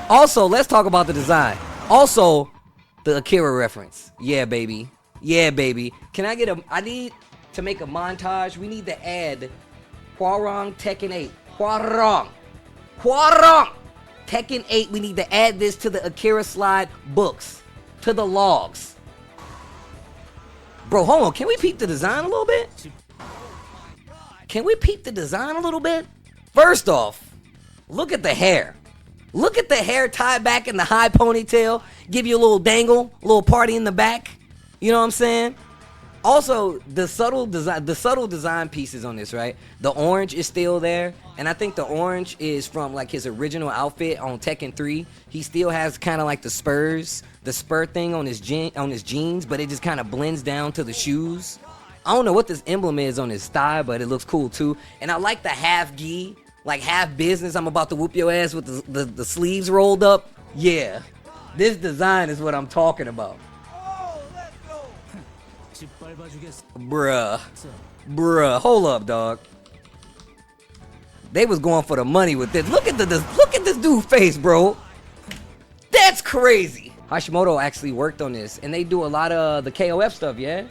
Also, let's talk about the design. Also, the Akira reference. Yeah, baby. Yeah, baby. Can I get I need to make a montage. We need to add Hwoarang Tekken 8. Hwoarang. Tekken 8. We need to add this to the Akira slide books. To the logs. Bro, hold on. Can we peep the design a little bit? Can we peep the design a little bit? First off, look at the hair. Look at the hair tied back in the high ponytail. Give you a little dangle, a little party in the back. You know what I'm saying? Also, the subtle design pieces on this, right? The orange is still there, and I think the orange is from like his original outfit on Tekken 3. He still has kind of like the spur thing on his jeans, but it just kind of blends down to the shoes. I don't know what this emblem is on his thigh, but it looks cool too. And I like the half gi, like half business. I'm about to whoop your ass with the sleeves rolled up. Yeah, this design is what I'm talking about. Bruh, hold up, dog. They was going for the money with this. Look at this dude's face, bro. That's crazy. Hashimoto actually worked on this, and they do a lot of the KOF stuff, yeah?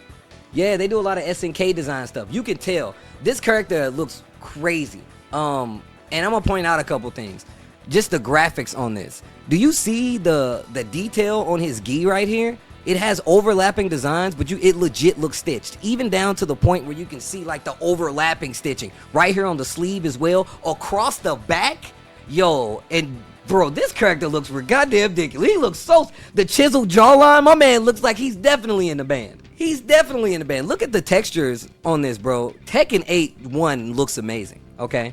Yeah, they do a lot of SNK design stuff. You can tell this character looks crazy. And I'm gonna point out a couple things. Just the graphics on this. Do you see the detail on his gi right here? It has overlapping designs, but it legit looks stitched. Even down to the point where you can see like the overlapping stitching. Right here on the sleeve as well. Across the back. Yo, and bro, this character looks goddamn ridiculous. He looks so... The chiseled jawline, my man looks like he's definitely in the band. He's definitely in the band. Look at the textures on this, bro. Tekken 8-1 looks amazing, okay?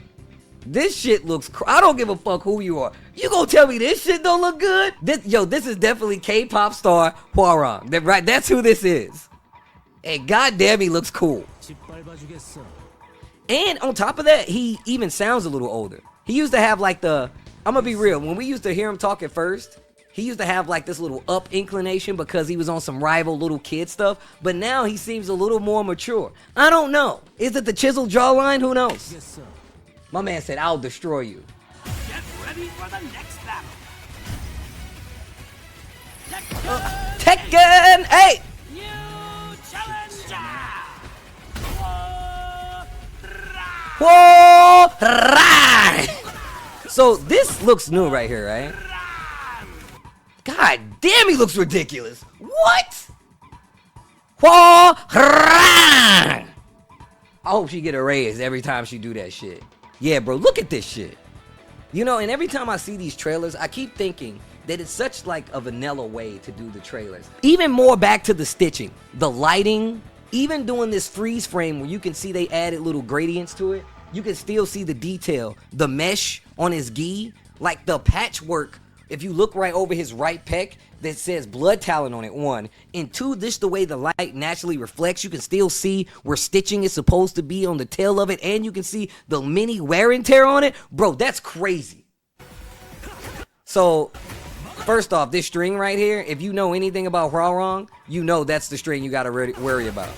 This shit looks... I don't give a fuck who you are. You gonna tell me this shit don't look good? This is definitely K-pop star Hwoarang. Right, that's who this is. And goddamn, he looks cool. And on top of that, he even sounds a little older. He used to have like I'm gonna be real. When we used to hear him talk at first, he used to have like this little up inclination because he was on some rival little kid stuff. But now he seems a little more mature. I don't know. Is it the chiseled jawline? Who knows? Yes, sir. My man said, I'll destroy you. Get ready for the next battle. Tekken 8! New challenger! Hwoarang! So this looks new right here, right? God damn, he looks ridiculous. What? Hwoarang! I hope she get a raise every time she do that shit. Yeah, bro, look at this shit. You know, and every time I see these trailers, I keep thinking that it's such like a vanilla way to do the trailers. Even more back to the stitching, the lighting, even doing this freeze frame where you can see they added little gradients to it. You can still see the detail, the mesh on his gi, like the patchwork. If you look right over his right pec, that says blood talent on it, 1. And 2, this the way the light naturally reflects. You can still see where stitching is supposed to be on the tail of it. And you can see the mini wear and tear on it. Bro, that's crazy. So, first off, this string right here, if you know anything about Hwoarang, you know that's the string you gotta worry about.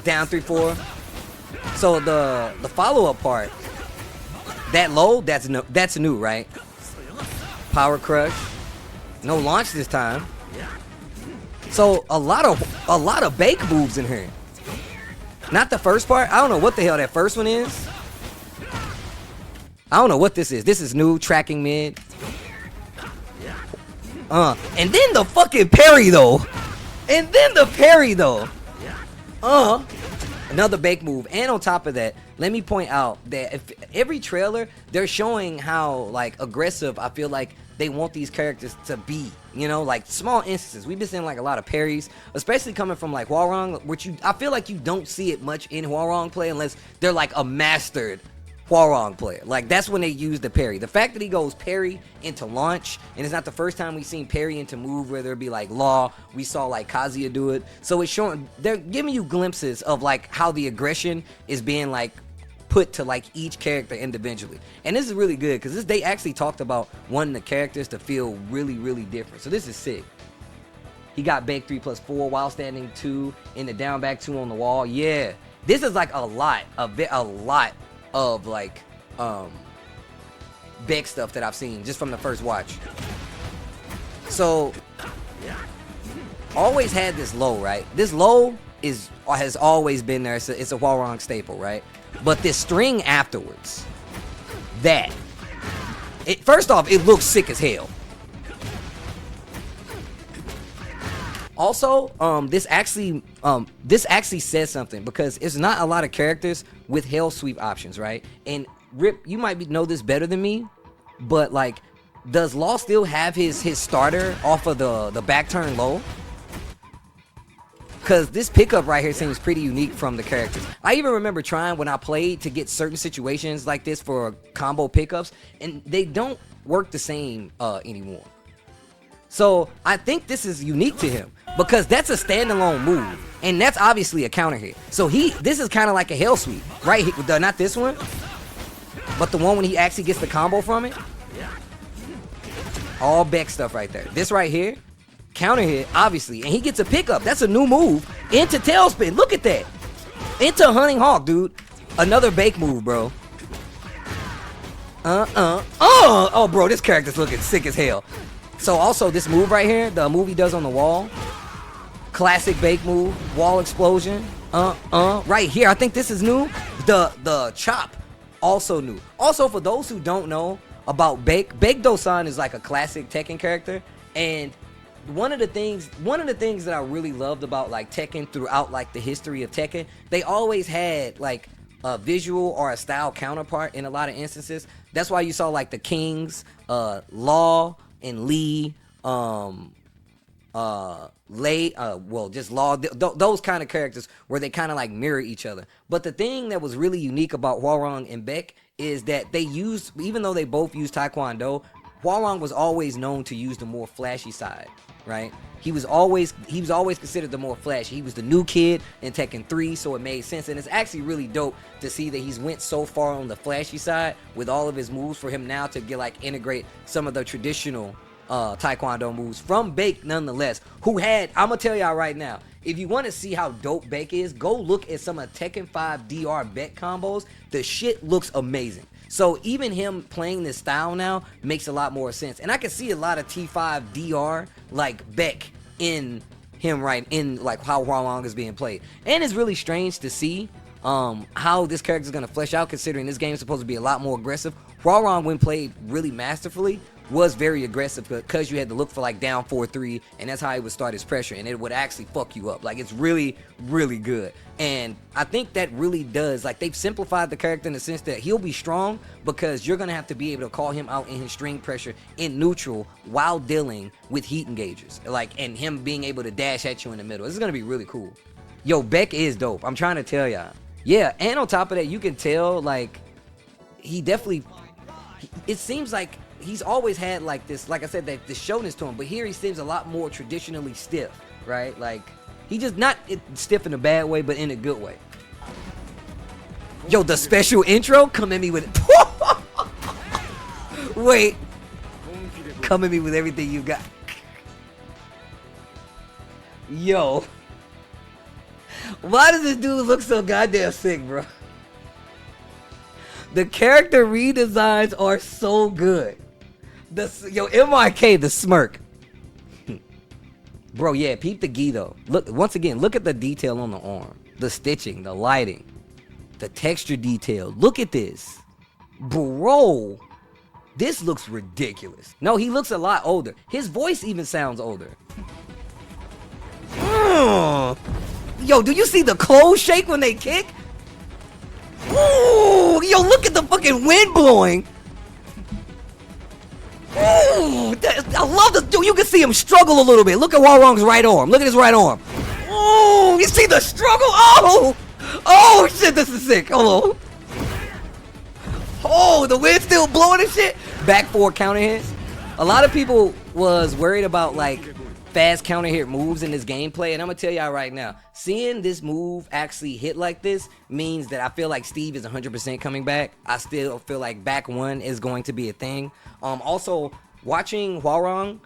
Down 3-4. So the follow-up part, that low, that's new, right? Power crush. No launch this time. So a lot of bake moves in here. Not the first part. I don't know what the hell that first one is. I don't know what this is. This is new, tracking mid. And then the fucking parry though. Another bake move. And on top of that, let me point out that if every trailer, they're showing how like aggressive I feel like they want these characters to be. You know, like small instances. We've been seeing like a lot of parries, especially coming from like Hwoarang, which I feel like you don't see it much in Hwoarang play unless they're like a mastered Hwoarang player. Like that's when they use the parry. The fact that he goes parry into launch, and it's not the first time we've seen parry into move, whether it be like Law, we saw like Kazuya do it. So it's showing, they're giving you glimpses of like how the aggression is being like put to like each character individually. And this is really good because they actually talked about wanting the characters to feel really, really different. So this is sick. He got bake 3+4 while standing 2 in the down back 2 on the wall. Yeah, this is like a lot of like Beck stuff that I've seen just from the first watch. So always had this low, right? This low has always been there. It's a Hwoarang staple, right? But this string afterwards, first off, it looks sick as hell. Also, this actually says something, because it's not a lot of characters with hell sweep options, right? And Rip, you might know this better than me, but like, does Law still have his starter off of the back turn low? Because this pickup right here seems pretty unique from the characters. I even remember trying when I played to get certain situations like this for combo pickups, and they don't work the same anymore. So I think this is unique to him, because that's a standalone move, and that's obviously a counter hit. So this is kind of like a hell sweep, right? Not this one, but the one when he actually gets the combo from it. All Beck stuff right there. This right here, counter hit, obviously, and he gets a pickup. That's a new move into tailspin. Look at that. Into Hunting Hawk, dude. Another Beck move, bro. Oh, bro, this character's looking sick as hell. So also this move right here, the move he does on the wall, classic Beck move, wall explosion. Right here, I think this is new. The chop, also new. Also, for those who don't know about Beck Do-san is like a classic Tekken character, and one of the things that I really loved about like Tekken throughout like the history of Tekken, they always had like a visual or a style counterpart in a lot of instances. That's why you saw like the Kings, Law and Lee, just Law, those kind of characters where they kind of like mirror each other. But the thing that was really unique about Hwoarang and Beck is that they used, even though they both used Taekwondo, Hwoarang was always known to use the more flashy side, right? He was always considered the more flashy. He was the new kid in Tekken 3, so it made sense. And it's actually really dope to see that he's went so far on the flashy side with all of his moves for him now to get like integrate some of the traditional Taekwondo moves from Beck nonetheless, who had, I'm gonna tell y'all right now, if you want to see how dope Beck is, go look at some of Tekken 5 DR Beck combos. The shit looks amazing. So even him playing this style now makes a lot more sense. And I can see a lot of T5 DR like Beck in him, right, in like how Hwoarang is being played. And it's really strange to see how this character is going to flesh out, considering this game is supposed to be a lot more aggressive. Hwoarang, when played really masterfully, was very aggressive because you had to look for like down 4-3, and that's how he would start his pressure, and it would actually fuck you up. Like, it's really, really good. And I think that really does, like, they've simplified the character in the sense that he'll be strong because you're gonna have to be able to call him out in his string pressure in neutral while dealing with heat engagers, like, and him being able to dash at you in the middle. This is gonna be really cool. Yo, Beck is dope, I'm trying to tell y'all. Yeah, and on top of that, you can tell, like, he definitely, it seems like he's always had like this, like I said, that this showness to him, but here he seems a lot more traditionally stiff, right? Like, he just not stiff in a bad way, but in a good way. Yo, the special intro, come at me with wait, come at me with everything you got. Yo, why does this dude look so goddamn sick, bro? The character redesigns are so good. Yo, MIK, the smirk. Bro, yeah, peep the gi though. Look, once again, look at the detail on the arm. The stitching, the lighting, the texture detail. Look at this. Bro, this looks ridiculous. No, he looks a lot older. His voice even sounds older. Yo, do you see the clothes shake when they kick? Ooh, yo, look at the fucking wind blowing. Ooh, I love this dude. You can see him struggle a little bit. Look at Hwoarang's right arm. Look at his right arm. Ooh, you see the struggle? Oh shit, this is sick. Hold on. Oh, the wind's still blowing and shit. Back four counter hits. A lot of people was worried about like fast counter hit moves in this gameplay, and I'm gonna tell y'all right now, seeing this move actually hit like this means that I feel like Steve is 100% coming back. I still feel like back one is going to be a thing. Also, watching Hwoarang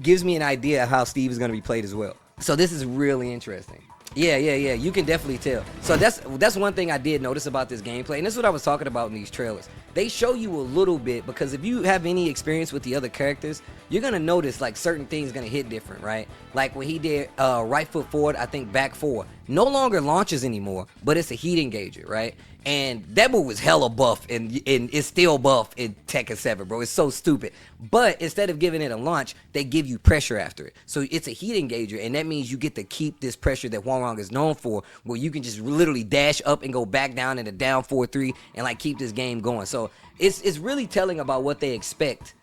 gives me an idea of how Steve is gonna be played as well. So this is really interesting. Yeah, you can definitely tell. So that's one thing I did notice about this gameplay, and this is what I was talking about in these trailers. they show you a little bit, because if you have any experience with the other characters, you're gonna notice like certain things gonna hit different, right? Like when he did right foot forward, I think back four, no longer launches anymore, but it's a heat engager, right? And that move was hella buff, and it's still buff in Tekken 7, bro. It's so stupid. But instead of giving it a launch, they give you pressure after it. So it's a heat engager, and that means you get to keep this pressure that Hwoarang is known for, where you can just literally dash up and go back down in a down 4-3 and like keep this game going. So it's really telling about what they expect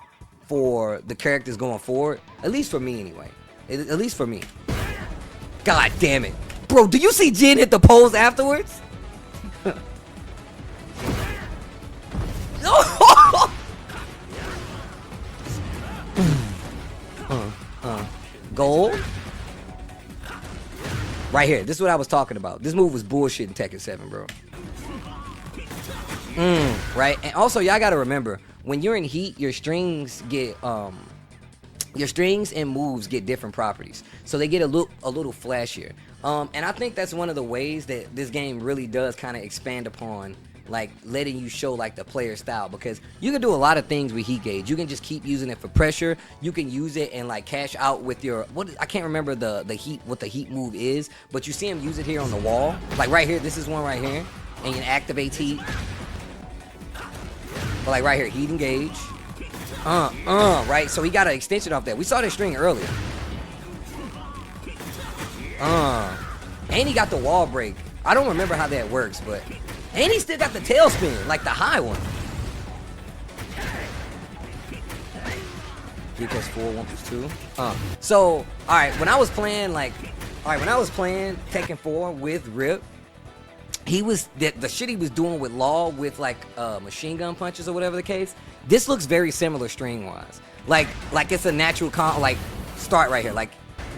for the characters going forward. At least for me, anyway. At least for me. God damn it. Bro, do you see Jin hit the pose afterwards? Gold. Right here. This is what I was talking about. This move was bullshit in Tekken 7, bro. Right? And also, y'all gotta remember, when you're in heat, your strings get your strings and moves get different properties, so they get a little flashier. And I think that's one of the ways that this game really does kind of expand upon, like letting you show like the player style, because you can do a lot of things with heat gauge. You can just keep using it for pressure. You can use it and like cash out with your I can't remember the heat, what the heat move is, but you see him use it here on the wall, like right here. This is one right here, and it activates heat. But like right here, heat engage. Right? So he got an extension off that. We saw this string earlier. And he got the wall break. I don't remember how that works, but and he still got the tailspin, like the high one. 3 + 4, 1 + 2. So, alright, when I was playing Tekken 4 with Rip, he was the shit he was doing with Law with like machine gun punches or whatever the case. This looks very similar string wise. Like it's a natural start right here. Like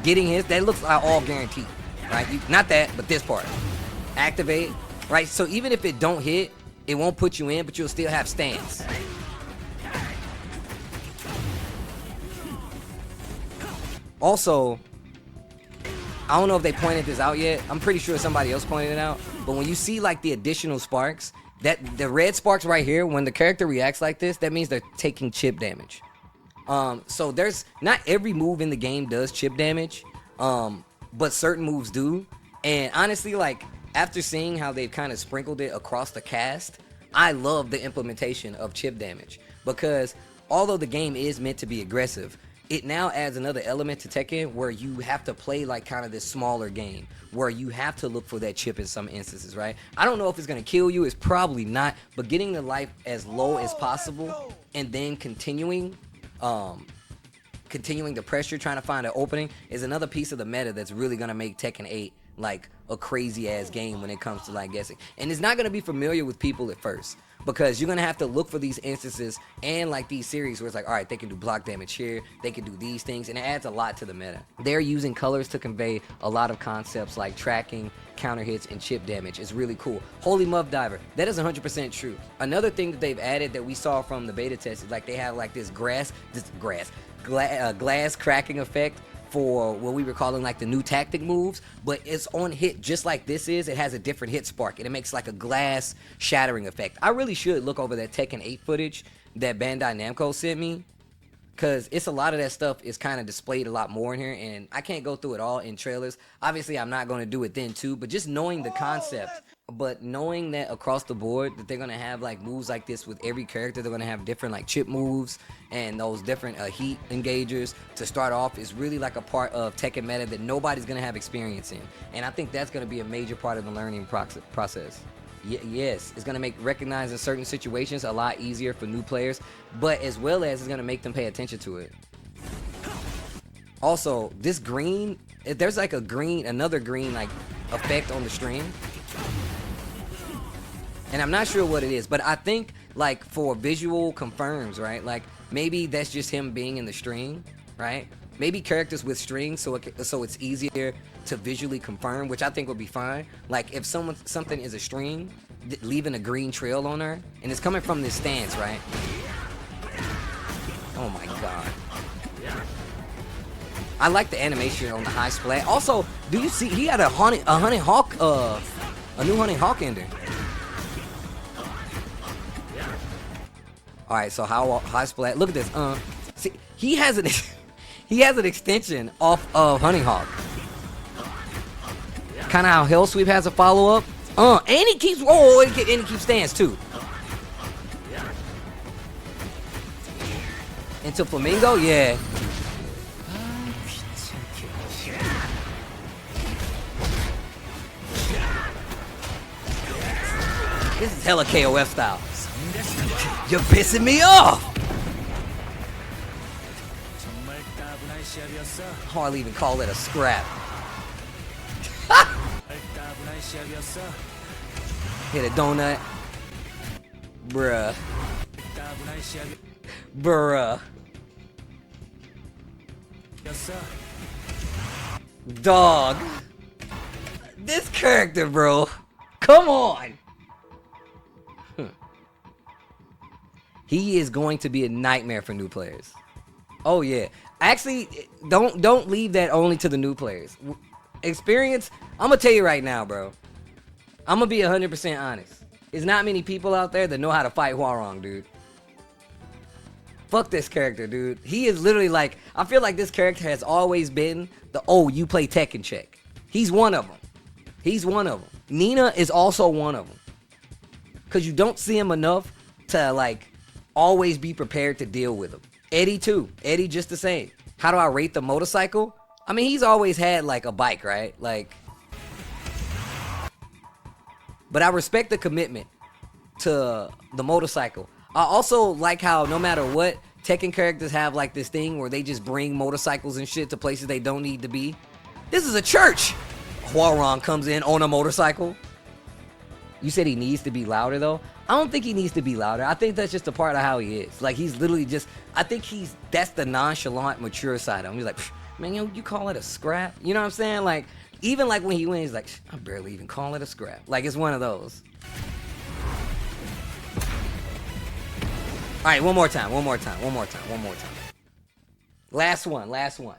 getting his, that looks like all guaranteed. Right? Not that, but this part. Activate. Right? So even if it don't hit, it won't put you in, but you'll still have stance. Also, I don't know if they pointed this out yet. I'm pretty sure somebody else pointed it out. But when you see like the additional sparks, that the red sparks right here, when the character reacts like this, that means they're taking chip damage. So there's not every move in the game does chip damage, but certain moves do. And honestly, like after seeing how they've kind of sprinkled it across the cast, I love the implementation of chip damage, because although the game is meant to be aggressive, it now adds another element to Tekken where you have to play like kind of this smaller game where you have to look for that chip in some instances, right? I don't know if it's going to kill you. It's probably not, but getting the life as low as possible and then continuing the pressure, trying to find an opening, is another piece of the meta that's really going to make Tekken 8 like a crazy ass game when it comes to like guessing. And it's not going to be familiar with people at first, because you're going to have to look for these instances and like these series where it's like, all right, they can do block damage here, they can do these things, and it adds a lot to the meta. They're using colors to convey a lot of concepts like tracking, counter hits, and chip damage. It's really cool. Holy Muff Diver, that is 100% true. Another thing that they've added that we saw from the beta test is like they have like this glass cracking effect for what we were calling like the new tactic moves, but it's on hit just like this is. It has a different hit spark and it makes like a glass shattering effect. I really should look over that Tekken 8 footage that Bandai Namco sent me, because it's a lot of that stuff is kind of displayed a lot more in here, and I can't go through it all in trailers. Obviously I'm not going to do it then too, but just knowing the concept, but knowing that across the board that they're going to have like moves like this with every character, they're going to have different like chip moves and those different heat engagers to start off, is really like a part of Tekken meta that nobody's going to have experience in. And I think that's going to be a major part of the learning process. Yes, it's going to make recognizing certain situations a lot easier for new players, but as well as it's going to make them pay attention to it. Also, this green, there's like another green like effect on the string. And I'm not sure what it is, but I think like for visual confirms, right? Like maybe that's just him being in the string, right? Maybe characters with strings, so it's easier to visually confirm, which I think would be fine. Like if something is a string, leaving a green trail on her, and it's coming from this stance, right? Oh my god. I like the animation on the high splat. Also, do you see he had a hunting hawk, a new hunting hawk ender. All right, so how high splat? Look at this. See, he has an he has an extension off of Hunting Hawk. Kind of how Hell Sweep has a follow up. And he keeps and he keeps stance too. Into Flamingo, yeah. This is hella KOF style. You're pissing me off. Hardly even call it a scrap. Hit a donut. Bruh. Bruh. Dog. This character, bro. Come on. He is going to be a nightmare for new players. Oh yeah. Actually, don't leave that only to the new players. Experience, I'm gonna tell you right now, bro. I'm gonna be 100% honest. There's not many people out there that know how to fight Hwoarang, dude. Fuck this character, dude. He is literally like, I feel like this character has always been the, oh, you play Tekken check. He's one of them. He's one of them. Nina is also one of them. Because you don't see him enough to, like, always be prepared to deal with him. Eddie, too. Eddie, just the same. How do I rate the motorcycle? I mean, he's always had, like, a bike, right? Like, but I respect the commitment to the motorcycle. I also like how no matter what, Tekken characters have like this thing where they just bring motorcycles and shit to places they don't need to be. This is a church. Hwoarang comes in on a motorcycle. You said he needs to be louder though? I don't think he needs to be louder. I think that's just a part of how he is. Like he's literally just, I think that's the nonchalant, mature side of him. He's like, man, you call it a scrap? You know what I'm saying? Like, even like when he wins, he's like, I barely even call it a scrap. Like it's one of those. All right, one more time. Last one.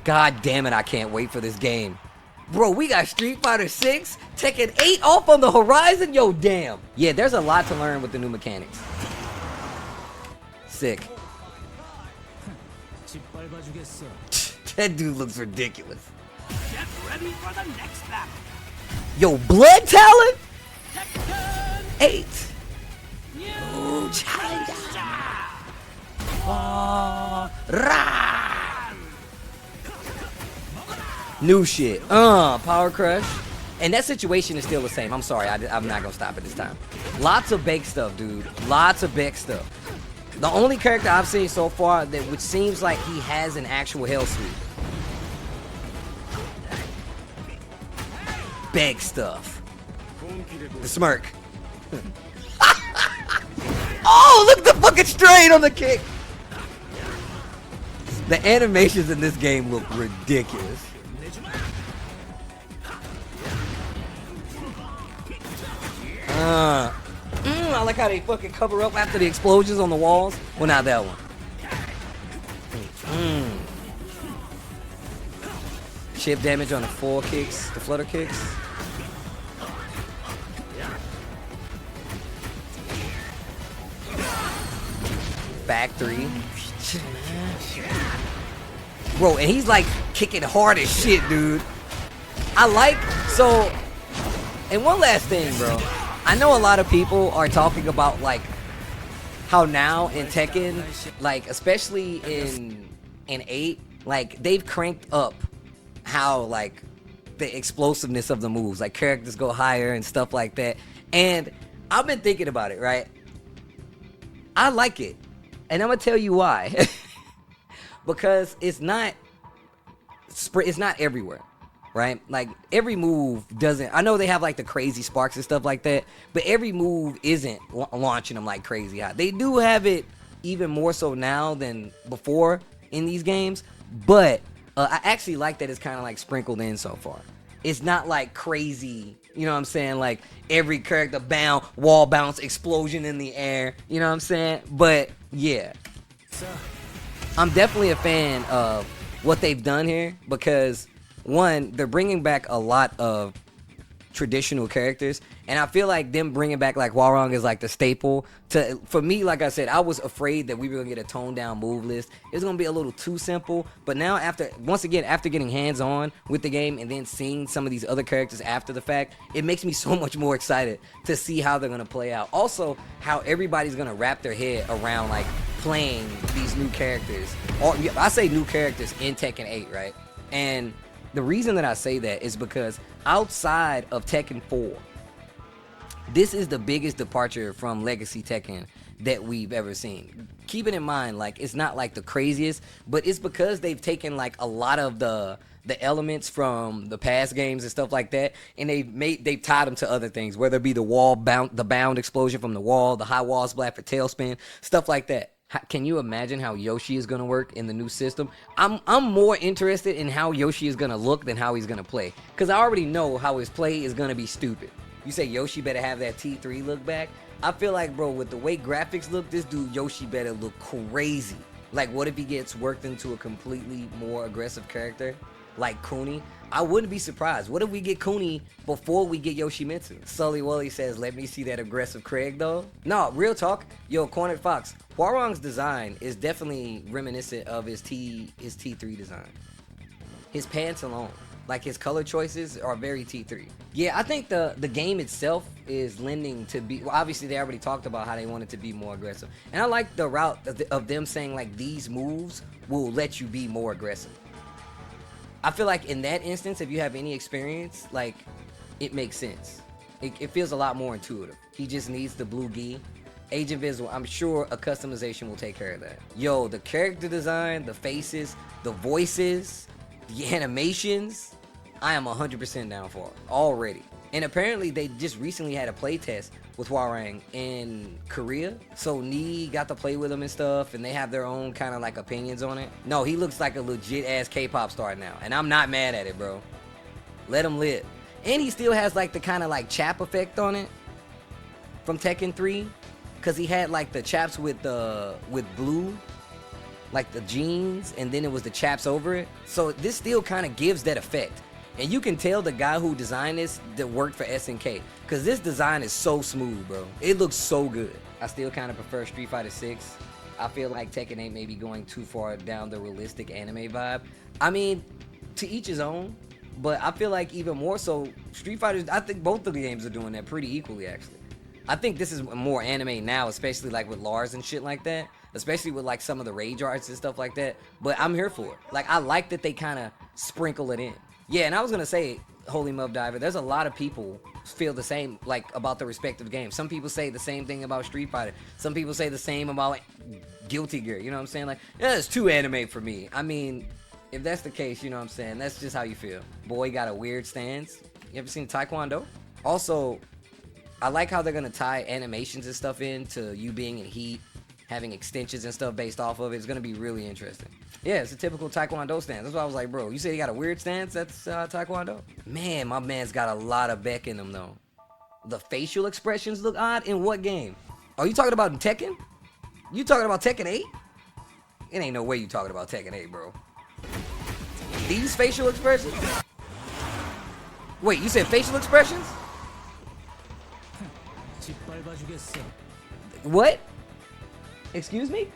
God damn it, I can't wait for this game. Bro, we got Street Fighter 6, Tekken 8 off on the horizon. Yo, damn. Yeah, there's a lot to learn with the new mechanics. Sick. That dude looks ridiculous. Get ready for the next battle. Yo, Blood Talent? TEKKEN 8. New Challenger. New shit. Power Crush. And that situation is still the same. I'm sorry, I'm not gonna stop it this time. Lots of bake stuff, dude. Lots of bake stuff. The only character I've seen so far that which seems like he has an actual hell sweep. Big stuff. The smirk. Oh, look at the fucking strain on the kick. The animations in this game look ridiculous. I like how they fucking cover up after the explosions on the walls. Well, not that one. Chip damage on the full kicks, the flutter kicks. Back three. Bro, and he's like kicking hard as shit, dude. And one last thing, bro. I know a lot of people are talking about like how now in Tekken, like especially in 8, like they've cranked up how like the explosiveness of the moves, like characters go higher and stuff like that. And I've been thinking about it, right? I like it, and I'm gonna tell you why. Because it's not everywhere, right? Like every move doesn't. I know they have like the crazy sparks and stuff like that, but every move isn't launching them like crazy hot. They do have it even more so now than before in these games, but I actually like that it's kind of like sprinkled in so far. It's not like crazy, you know what I'm saying? Like every character bound, wall bounce, explosion in the air, you know what I'm saying? But yeah, I'm definitely a fan of what they've done here because one, they're bringing back a lot of traditional characters, and I feel like them bringing back like Hwoarang is like the staple. For me, like I said, I was afraid that we were gonna get a toned down move list. It's gonna be a little too simple, but now after getting hands on with the game and then seeing some of these other characters after the fact, it makes me so much more excited to see how they're gonna play out. Also, how everybody's gonna wrap their head around like playing these new characters, or I say new characters in Tekken 8, right? And the reason that I say that is because outside of Tekken 4, this is the biggest departure from Legacy Tekken that we've ever seen. Keeping in mind, like, it's not like the craziest, but it's because they've taken like a lot of the elements from the past games and stuff like that, and they've tied them to other things, whether it be the bound explosion from the wall, the high wall splat for tailspin, stuff like that. Can you imagine how Yoshi is going to work in the new system? I'm more interested in how Yoshi is going to look than how he's going to play, because I already know how his play is going to be stupid. You say Yoshi better have that T3 look back? I feel like, bro, with the way graphics look, this dude Yoshi better look crazy. Like, what if he gets worked into a completely more aggressive character like Kuni? I wouldn't be surprised. What if we get Kuni before we get Yoshimitsu? Sully Wully says, let me see that aggressive Craig though. No, real talk. Yo, Cornered Fox, Hwoarang's design is definitely reminiscent of his T3 design. His pants alone, like his color choices are very T3. Yeah, I think the game itself is lending to be, well, obviously they already talked about how they wanted to be more aggressive. And I like the route of them saying like these moves will let you be more aggressive. I feel like in that instance, if you have any experience, like, it makes sense. It feels a lot more intuitive. He just needs the blue gi. Agent Visual, I'm sure a customization will take care of that. Yo, the character design, the faces, the voices, the animations, I am 100% down for it already. And apparently they just recently had a playtest with Hwoarang in Korea, so Nee got to play with him and stuff, and they have their own kind of like opinions on it. No, he looks like a legit ass K-pop star now, and I'm not mad at it, bro. Let him live. And he still has like the kind of like chap effect on it from Tekken 3, because he had like the chaps with blue, like the jeans, and then it was the chaps over it. So this still kind of gives that effect. And you can tell the guy who designed this that worked for SNK, because this design is so smooth, bro. It looks so good. I still kind of prefer Street Fighter 6. I feel like Tekken 8 may be going too far down the realistic anime vibe. I mean, to each his own, but I feel like even more so, Street Fighter, I think both of the games are doing that pretty equally, actually. I think this is more anime now, especially like with Lars and shit like that, especially with like some of the rage arts and stuff like that, but I'm here for it. Like, I like that they kind of sprinkle it in. Yeah, and I was gonna say, Holy Mub Diver, there's a lot of people feel the same, like, about the respective games. Some people say the same thing about Street Fighter. Some people say the same about Guilty Gear, you know what I'm saying? Like, yeah, it's too anime for me. I mean, if that's the case, you know what I'm saying? That's just how you feel. Boy got a weird stance. You ever seen Taekwondo? Also, I like how they're gonna tie animations and stuff into you being in heat, having extensions and stuff based off of it. It's gonna be really interesting. Yeah, it's a typical Taekwondo stance. That's why I was like, bro, you said he got a weird stance? That's Taekwondo? Man, my man's got a lot of Beck in him, though. The facial expressions look odd. In what game? Are you talking about Tekken? You talking about Tekken 8? It ain't no way you talking about Tekken 8, bro. These facial expressions? Wait, you said facial expressions? What? Excuse me?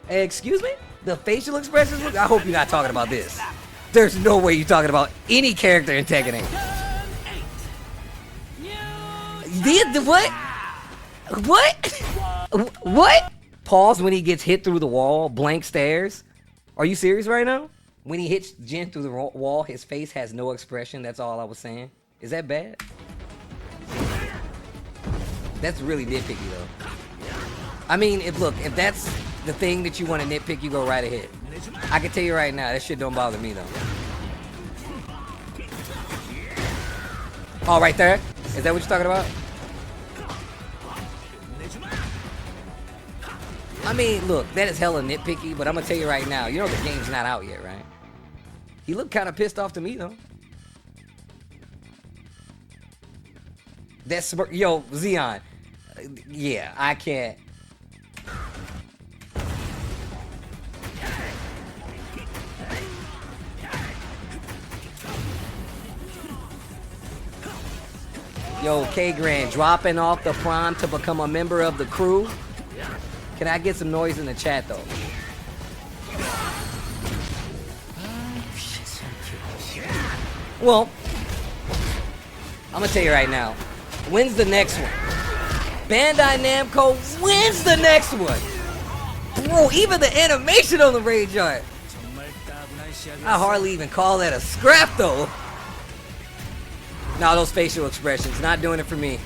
Excuse me? The facial expressions? I hope you're not talking about this. There's no way you're talking about any character in Tekken 8. What? What? What? Pause when he gets hit through the wall, blank stares. Are you serious right now? When he hits Jin through the wall, his face has no expression. That's all I was saying. Is that bad? That's really nitpicky, though. I mean, if that's the thing that you want to nitpick, you go right ahead. I can tell you right now, that shit don't bother me, though. Oh, right there? Is that what you're talking about? I mean, look, that is hella nitpicky, but I'm gonna tell you right now, you know the game's not out yet, right? He looked kind of pissed off to me, though. That's, yo, Xeon. Yeah, I can't. Yo, K Grand dropping off the prime to become a member of the crew. Can I get some noise in the chat though? Well, I'm gonna tell you right now. When's the next one? Bandai Namco wins the next one. Bro, even the animation on the rage art. I hardly even call that a scrap though. No, those facial expressions, not doing it for me.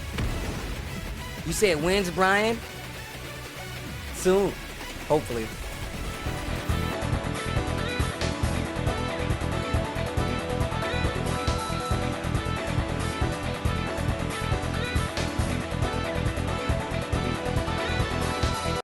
You say it wins, Brian? Soon, hopefully.